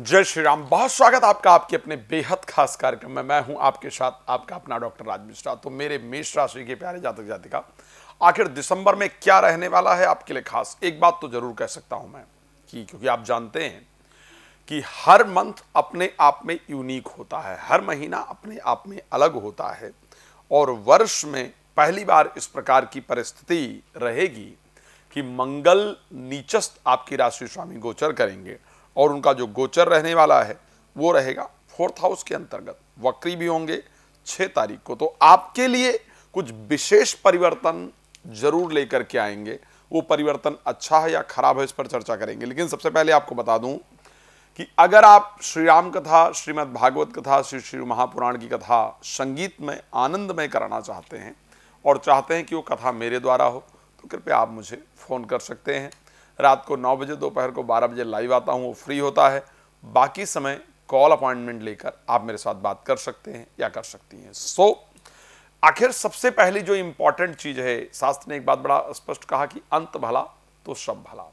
जय श्री राम। बहुत स्वागत आपका आपके अपने बेहद खास कार्यक्रम में। मैं हूं आपके साथ आपका अपना डॉक्टर राज मिश्रा। तो मेरे मेष राशि के प्यारे जातक जातिका, आखिर दिसंबर में क्या रहने वाला है आपके लिए खास। एक बात तो जरूर कह सकता हूं मैं कि क्योंकि आप जानते हैं कि हर मंथ अपने आप में यूनिक होता है, हर महीना अपने आप में अलग होता है और वर्ष में पहली बार इस प्रकार की परिस्थिति रहेगी कि मंगल नीचस्थ आपकी राशि स्वामी गोचर करेंगे और उनका जो गोचर रहने वाला है वो रहेगा 4th हाउस के अंतर्गत। वक्री भी होंगे 6 तारीख को। तो आपके लिए कुछ विशेष परिवर्तन जरूर लेकर के आएंगे। वो परिवर्तन अच्छा है या खराब है इस पर चर्चा करेंगे। लेकिन सबसे पहले आपको बता दूं कि अगर आप श्री राम कथा, श्रीमद् भागवत कथा, श्री श्री महापुराण की कथा संगीत में आनंदमय कराना चाहते हैं और चाहते हैं कि वो कथा मेरे द्वारा हो, तो कृपया आप मुझे फ़ोन कर सकते हैं। रात को 9 बजे, दोपहर को 12 बजे लाइव आता हूँ, वो फ्री होता है। बाकी समय कॉल अपॉइंटमेंट लेकर आप मेरे साथ बात कर सकते हैं या कर सकती हैं। आखिर सबसे पहली जो इंपॉर्टेंट चीज़ है, शास्त्र ने एक बात बड़ा स्पष्ट कहा कि अंत भला तो सब भला।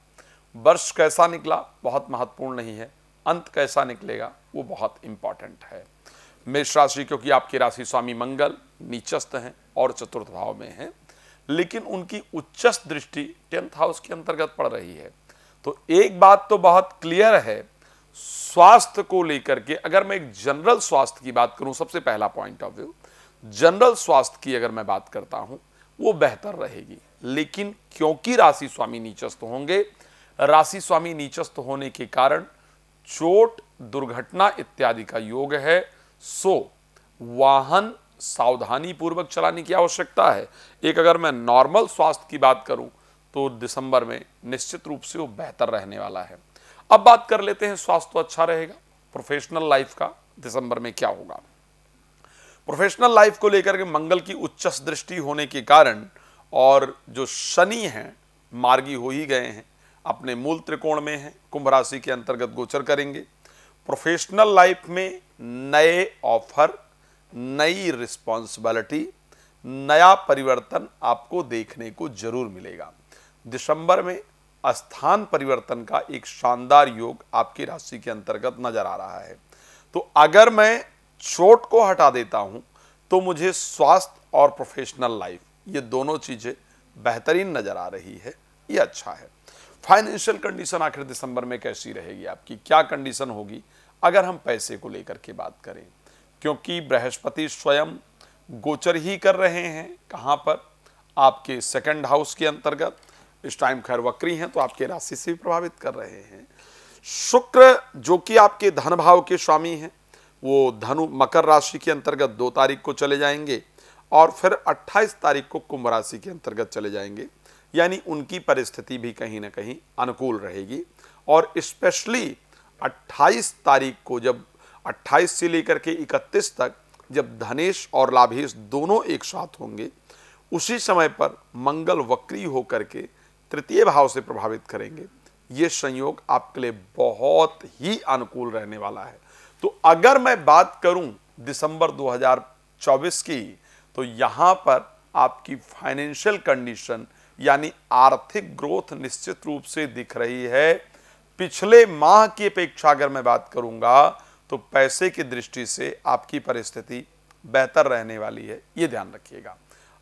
वर्ष कैसा निकला बहुत महत्वपूर्ण नहीं है, अंत कैसा निकलेगा वो बहुत इंपॉर्टेंट है। मेष राशि, क्योंकि आपकी राशि स्वामी मंगल नीचस्थ हैं और चतुर्थ भाव में हैं, लेकिन उनकी उच्चस्थ दृष्टि 10th हाउस के अंतर्गत पड़ रही है। तो एक बात तो बहुत क्लियर है, स्वास्थ्य को लेकर के अगर मैं एक जनरल स्वास्थ्य की बात करूं, सबसे पहला पॉइंट ऑफ व्यू जनरल स्वास्थ्य की अगर मैं बात करता हूं वो बेहतर रहेगी। लेकिन क्योंकि राशि स्वामी नीचस्थ होंगे, राशि स्वामी नीचस्थ होने के कारण चोट, दुर्घटना इत्यादि का योग है। वाहन सावधानी पूर्वक चलाने की आवश्यकता है। एक अगर मैं नॉर्मल स्वास्थ्य की बात करूं तो दिसंबर में निश्चित रूप से वो बेहतर रहने वाला है। अब बात कर लेते हैं, स्वास्थ्य तो अच्छा रहेगा। प्रोफेशनल लाइफ का दिसंबर में क्या होगा। प्रोफेशनल लाइफ को लेकर के मंगल की उच्च दृष्टि होने के कारण और जो शनि हैं मार्गी हो ही गए हैं, अपने मूल त्रिकोण में हैं, कुंभ राशि के अंतर्गत गोचर करेंगे। प्रोफेशनल लाइफ में नए ऑफर, नई रिस्पॉन्सिबिलिटी, नया परिवर्तन आपको देखने को जरूर मिलेगा। दिसंबर में स्थान परिवर्तन का एक शानदार योग आपकी राशि के अंतर्गत नजर आ रहा है। तो अगर मैं चोट को हटा देता हूं तो मुझे स्वास्थ्य और प्रोफेशनल लाइफ ये दोनों चीजें बेहतरीन नजर आ रही है, ये अच्छा है। फाइनेंशियल कंडीशन आखिर दिसंबर में कैसी रहेगी आपकी, क्या कंडीशन होगी अगर हम पैसे को लेकर के बात करें, क्योंकि बृहस्पति स्वयं गोचर ही कर रहे हैं कहां पर, आपके 2nd हाउस के अंतर्गत। इस टाइम खैर वक्री हैं तो आपके राशि से भी प्रभावित कर रहे हैं। शुक्र जो कि आपके धन भाव के स्वामी हैं, वो धनु मकर राशि के अंतर्गत 2 तारीख को चले जाएंगे और फिर 28 तारीख को कुंभ राशि के अंतर्गत चले जाएंगे। यानी उनकी परिस्थिति भी कहीं ना कहीं अनुकूल रहेगी। और स्पेशली 28 तारीख को, जब 28 से लेकर के 31 तक जब धनेश और लाभेश दोनों एक साथ होंगे, उसी समय पर मंगल वक्री होकर के 3य भाव से प्रभावित करेंगे। ये संयोग आपके लिए बहुत ही अनुकूल रहने वाला है। तो अगर मैं बात करूं दिसंबर 2024 की, तो यहां पर आपकी फाइनेंशियल कंडीशन यानी आर्थिक ग्रोथ निश्चित रूप से दिख रही है। पिछले माह की अपेक्षा अगर मैं बात करूंगा तो पैसे की दृष्टि से आपकी परिस्थिति बेहतर रहने वाली है, ये ध्यान रखिएगा।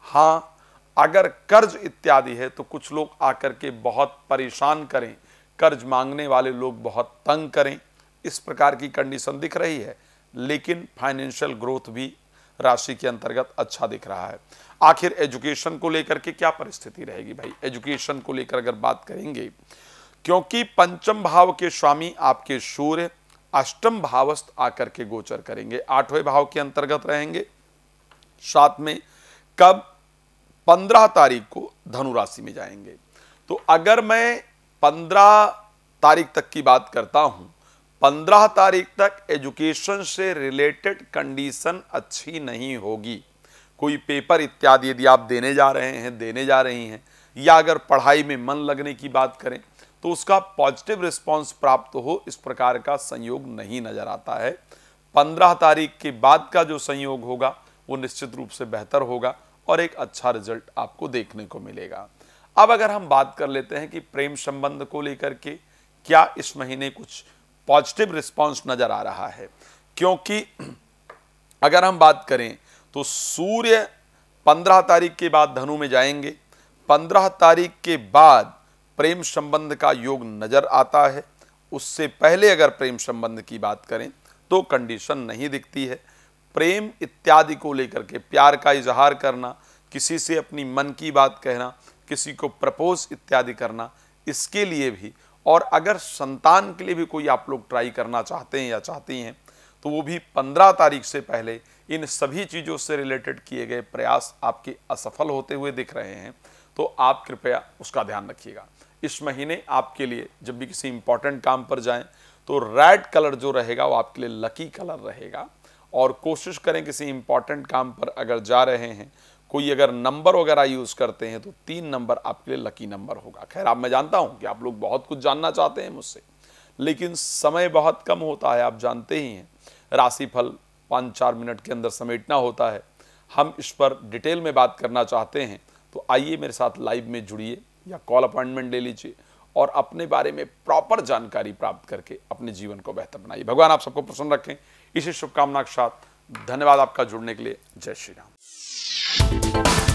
हाँ, अगर कर्ज इत्यादि है तो कुछ लोग आकर के बहुत परेशान करें, कर्ज मांगने वाले लोग बहुत तंग करें, इस प्रकार की कंडीशन दिख रही है। लेकिन फाइनेंशियल ग्रोथ भी राशि के अंतर्गत अच्छा दिख रहा है। आखिर एजुकेशन को लेकर के क्या परिस्थिति रहेगी भाई। एजुकेशन को लेकर अगर बात करेंगे, क्योंकि 5म भाव के स्वामी आपके सूर्य 8म भावस्थ आकर के गोचर करेंगे, 8वें भाव के अंतर्गत रहेंगे। साथ में कब 15 तारीख को धनु राशि में जाएंगे। तो अगर मैं 15 तारीख तक की बात करता हूं, 15 तारीख तक एजुकेशन से रिलेटेड कंडीशन अच्छी नहीं होगी। कोई पेपर इत्यादि यदि आप देने जा रहे हैं, देने जा रही हैं, या अगर पढ़ाई में मन लगने की बात करें तो उसका पॉजिटिव रिस्पांस प्राप्त हो, इस प्रकार का संयोग नहीं नजर आता है। 15 तारीख के बाद का जो संयोग होगा वो निश्चित रूप से बेहतर होगा और एक अच्छा रिजल्ट आपको देखने को मिलेगा। अब अगर हम बात कर लेते हैं कि प्रेम संबंध को लेकर के क्या इस महीने कुछ पॉजिटिव रिस्पॉन्स नजर आ रहा है। क्योंकि अगर हम बात करें तो सूर्य 15 तारीख के बाद धनु में जाएंगे, 15 तारीख के बाद प्रेम संबंध का योग नजर आता है। उससे पहले अगर प्रेम संबंध की बात करें तो कंडीशन नहीं दिखती है। प्रेम इत्यादि को लेकर के प्यार का इजहार करना, किसी से अपनी मन की बात कहना, किसी को प्रपोज इत्यादि करना, इसके लिए भी, और अगर संतान के लिए भी कोई आप लोग ट्राई करना चाहते हैं या चाहती हैं तो वो भी 15 तारीख से पहले इन सभी चीज़ों से रिलेटेड किए गए प्रयास आपके असफल होते हुए दिख रहे हैं। तो आप कृपया उसका ध्यान रखिएगा। इस महीने आपके लिए जब भी किसी इंपॉर्टेंट काम पर जाएं तो रेड कलर जो रहेगा वो आपके लिए लकी कलर रहेगा। और कोशिश करें किसी इंपॉर्टेंट काम पर अगर जा रहे हैं, कोई अगर नंबर वगैरह यूज़ करते हैं तो 3 नंबर आपके लिए लकी नंबर होगा। खैर, अब मैं जानता हूं कि आप लोग बहुत कुछ जानना चाहते हैं मुझसे, लेकिन समय बहुत कम होता है। आप जानते ही हैं, राशिफल 5-4 मिनट के अंदर समेटना होता है। हम इस पर डिटेल में बात करना चाहते हैं तो आइए मेरे साथ लाइव में जुड़िए या कॉल अपॉइंटमेंट ले लीजिए और अपने बारे में प्रॉपर जानकारी प्राप्त करके अपने जीवन को बेहतर बनाइए। भगवान आप सबको प्रसन्न रखें, इसी शुभकामना के साथ धन्यवाद आपका जुड़ने के लिए। जय श्री राम।